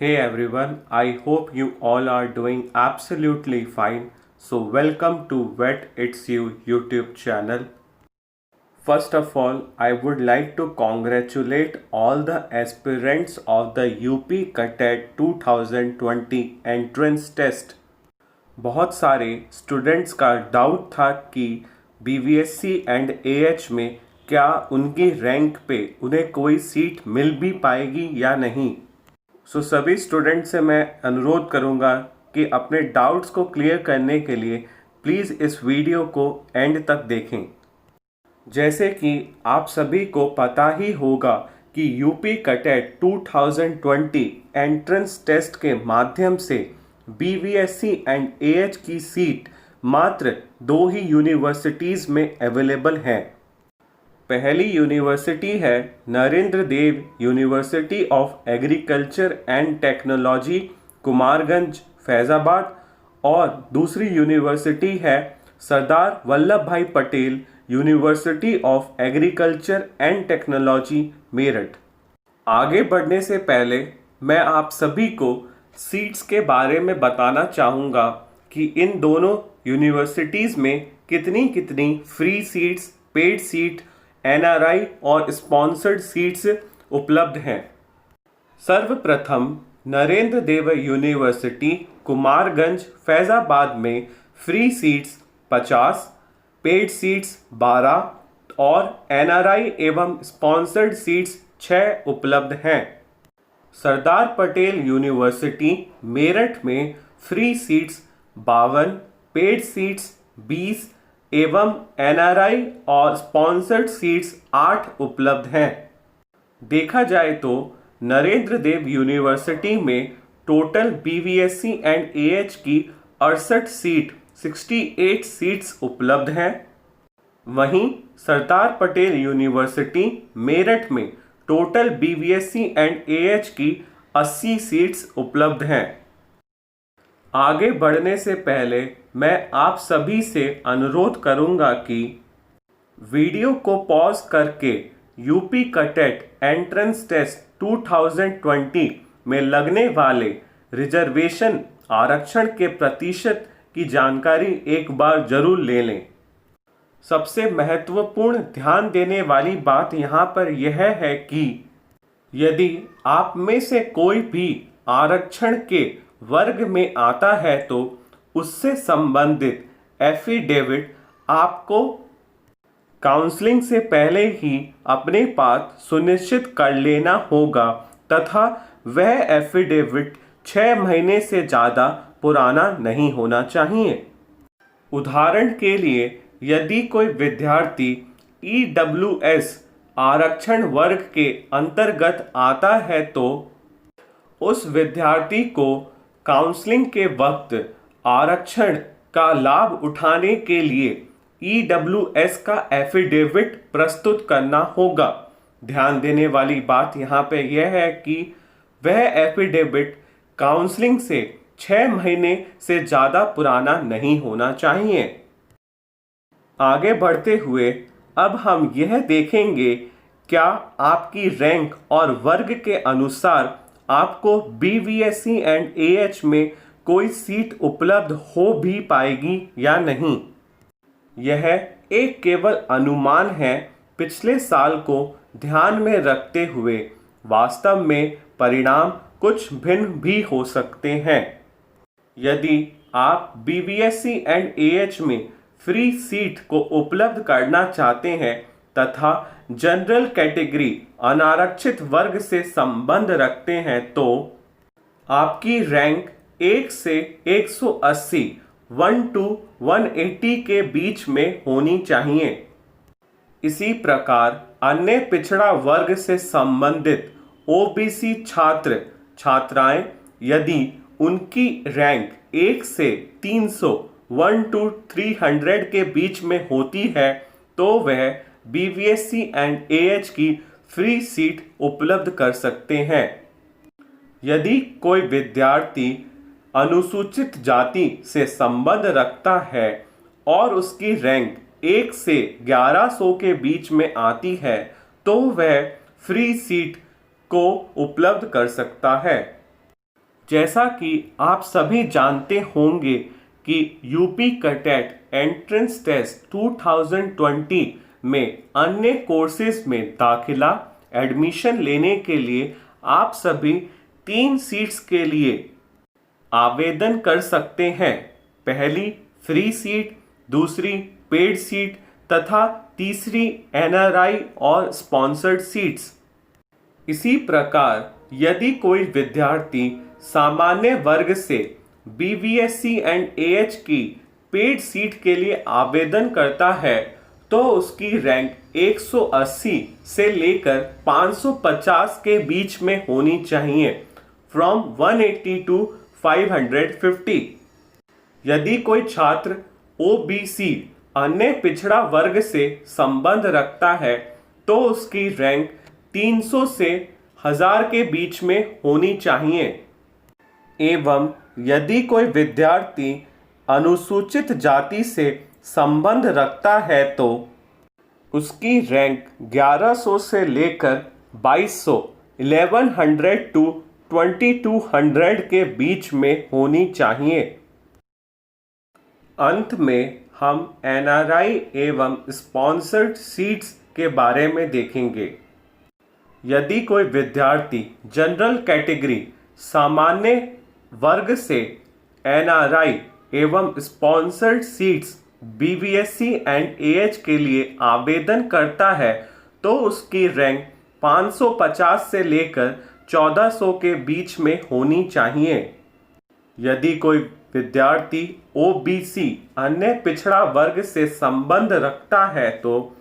Hey everyone, I hope you all are doing absolutely fine. So, welcome to Vet It's You YouTube channel. First of all, I would like to congratulate all the aspirants of the UP CATET 2020 entrance test. बहुत सारे students का doubt था कि BVSC and AH में क्या उनकी rank पे उन्हें कोई सीट मिल भी पाएगी या नहीं। सभी स्टूडेंट से मैं अनुरोध करूंगा कि अपने डाउट्स को क्लियर करने के लिए प्लीज़ इस वीडियो को एंड तक देखें। जैसे कि आप सभी को पता ही होगा कि यूपी कैटेट 2020 एंट्रेंस टेस्ट के माध्यम से BVSC एंड AH की सीट मात्र 2 ही यूनिवर्सिटीज़ में अवेलेबल हैं। पहली यूनिवर्सिटी है Narendra Dev university of agriculture and technology Kumarganj Faizabad और दूसरी यूनिवर्सिटी है Sardar Vallabh Bhai Patel university of agriculture and technology Meerut. आगे बढ़ने से पहले मैं आप सभी को सीट्स के बारे में बताना चाहूँगा कि इन दोनों यूनिवर्सिटीज़ में कितनी कितनी free seats, paid seat, NRI और स्पॉन्सर्ड सीट्स उपलब्ध हैं। सर्वप्रथम नरेंद्र देव यूनिवर्सिटी कुमारगंज फैज़ाबाद में फ्री सीट्स 50, पेड सीट्स 12 और NRI एवं स्पॉन्सर्ड सीट्स 6 उपलब्ध हैं। सरदार पटेल यूनिवर्सिटी मेरठ में फ्री सीट्स 52, पेड सीट्स 20 एवं NRI और स्पॉन्सर्ड सीट्स 8 उपलब्ध हैं। देखा जाए तो नरेंद्र देव यूनिवर्सिटी में टोटल BVSC एंड AH की 68 सीट 68 सीट्स उपलब्ध हैं। वहीं सरदार पटेल यूनिवर्सिटी मेरठ में टोटल BVSC एंड AH की 80 सीट्स उपलब्ध हैं। आगे बढ़ने से पहले मैं आप सभी से अनुरोध करूंगा कि वीडियो को पॉज करके यूपी कैटेट एंट्रेंस टेस्ट 2020 में लगने वाले रिजर्वेशन आरक्षण के प्रतिशत की जानकारी एक बार जरूर ले लें। सबसे महत्वपूर्ण ध्यान देने वाली बात यहाँ पर यह है कि यदि आप में से कोई भी आरक्षण के वर्ग में आता है तो उससे संबंधित एफिडेविट आपको काउंसलिंग से पहले ही अपने पास सुनिश्चित कर लेना होगा तथा वह एफिडेविट 6 महीने से ज़्यादा पुराना नहीं होना चाहिए। उदाहरण के लिए यदि कोई विद्यार्थी EWS आरक्षण वर्ग के अंतर्गत आता है तो उस विद्यार्थी को काउंसलिंग के वक्त आरक्षण का लाभ उठाने के लिए EWS का एफिडेविट प्रस्तुत करना होगा। ध्यान देने वाली बात यहाँ पे यह है कि वह एफिडेविट काउंसलिंग से 6 महीने से ज़्यादा पुराना नहीं होना चाहिए। आगे बढ़ते हुए अब हम यह देखेंगे क्या आपकी रैंक और वर्ग के अनुसार आपको BVSC एंड AH में कोई सीट उपलब्ध हो भी पाएगी या नहीं। यह एक केवल अनुमान है। पिछले साल को ध्यान में रखते हुए वास्तव में परिणाम कुछ भिन्न भी हो सकते हैं। यदि आप BVSC एंड AH में फ्री सीट को उपलब्ध करना चाहते हैं तथा जनरल कैटेगरी अनारक्षित वर्ग से संबंध रखते हैं तो आपकी रैंक 1 से 180 1 to 180 के बीच में होनी चाहिए। इसी प्रकार अन्य पिछड़ा वर्ग से संबंधित OBC छात्र छात्राएं यदि उनकी रैंक 1 से 300 1 to 300 के बीच में होती है तो वह BVSC एंड AH की फ्री सीट उपलब्ध कर सकते हैं। यदि कोई विद्यार्थी अनुसूचित जाति से संबंध रखता है और उसकी रैंक 1 से 1100 के बीच में आती है तो वह फ्री सीट को उपलब्ध कर सकता है। जैसा कि आप सभी जानते होंगे कि यूपी कैटेट एंट्रेंस टेस्ट 2020 में अन्य कोर्सेज में दाखिला एडमिशन लेने के लिए आप सभी 3 सीट्स के लिए आवेदन कर सकते हैं। पहली फ्री सीट, दूसरी पेड सीट तथा तीसरी एनआरआई और स्पॉन्सर्ड सीट्स। इसी प्रकार यदि कोई विद्यार्थी सामान्य वर्ग से बीवीएससी एंड एएच की पेड सीट के लिए आवेदन करता है तो उसकी रैंक 180 से लेकर 550 के बीच में होनी चाहिए, फ्रॉम 180 टू 550। यदि कोई छात्र ओबीसी अन्य पिछड़ा वर्ग से संबंध रखता है तो उसकी रैंक 300 से 1000 के बीच में होनी चाहिए। एवं यदि कोई विद्यार्थी अनुसूचित जाति से संबंध रखता है तो उसकी रैंक 1100 से लेकर 2200 1100 टू 2200 के बीच में होनी चाहिए। अंत में हम एनआरआई एवं स्पॉन्सर्ड सीट्स के बारे में देखेंगे। यदि कोई विद्यार्थी जनरल कैटेगरी सामान्य वर्ग से एनआरआई एवं sponsored seats BVSc and AH के लिए आवेदन करता है तो उसकी रैंक 550 से लेकर 1400 के बीच में होनी चाहिए। यदि कोई विद्यार्थी ओबीसी अन्य पिछड़ा वर्ग से संबंध रखता है तो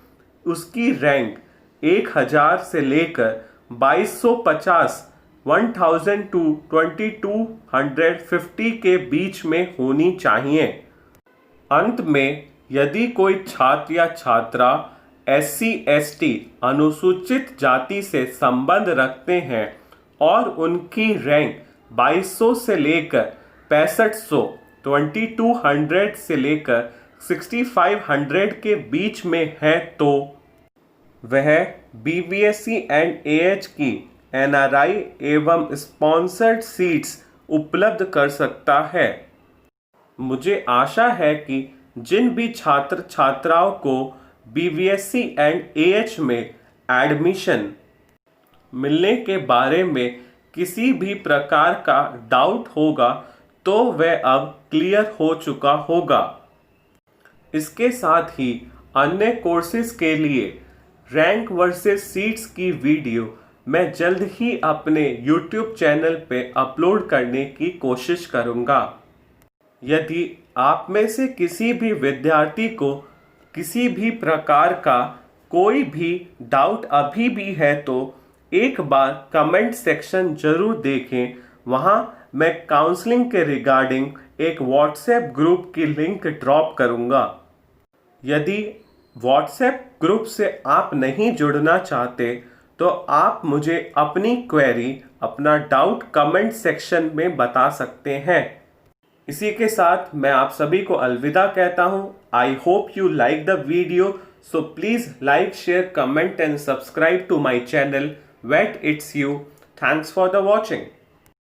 उसकी रैंक 1000 से लेकर 2250 1000 टू 2250 के बीच में होनी चाहिए। अंत में यदि कोई छात्र या छात्रा SC/ST अनुसूचित जाति से संबंध रखते हैं और उनकी रैंक 2200 से लेकर 6500 2200 से लेकर 6500 के बीच में है तो वह बीवीएससी एंड एएच की एनआरआई एवं स्पॉन्सर्ड सीट्स उपलब्ध कर सकता है। मुझे आशा है कि जिन भी छात्र छात्राओं को बीवीएससी एंड एएच में एडमिशन मिलने के बारे में किसी भी प्रकार का डाउट होगा तो वह अब क्लियर हो चुका होगा। इसके साथ ही अन्य कोर्सेज के लिए रैंक वर्सेस सीट्स की वीडियो मैं जल्द ही अपने YouTube चैनल पे अपलोड करने की कोशिश करूँगा। यदि आप में से किसी भी विद्यार्थी को किसी भी प्रकार का कोई भी डाउट अभी भी है तो एक बार कमेंट सेक्शन जरूर देखें। वहाँ मैं काउंसलिंग के रिगार्डिंग एक व्हाट्सएप ग्रुप की लिंक ड्रॉप करूँगा। यदि व्हाट्सएप ग्रुप से आप नहीं जुड़ना चाहते तो आप मुझे अपनी क्वेरी, अपना डाउट कमेंट सेक्शन में बता सकते हैं। इसी के साथ मैं आप सभी को अलविदा कहता हूँ। I hope you like the video, so please like, share, comment and subscribe to my channel wait it's you. Thanks for the watching.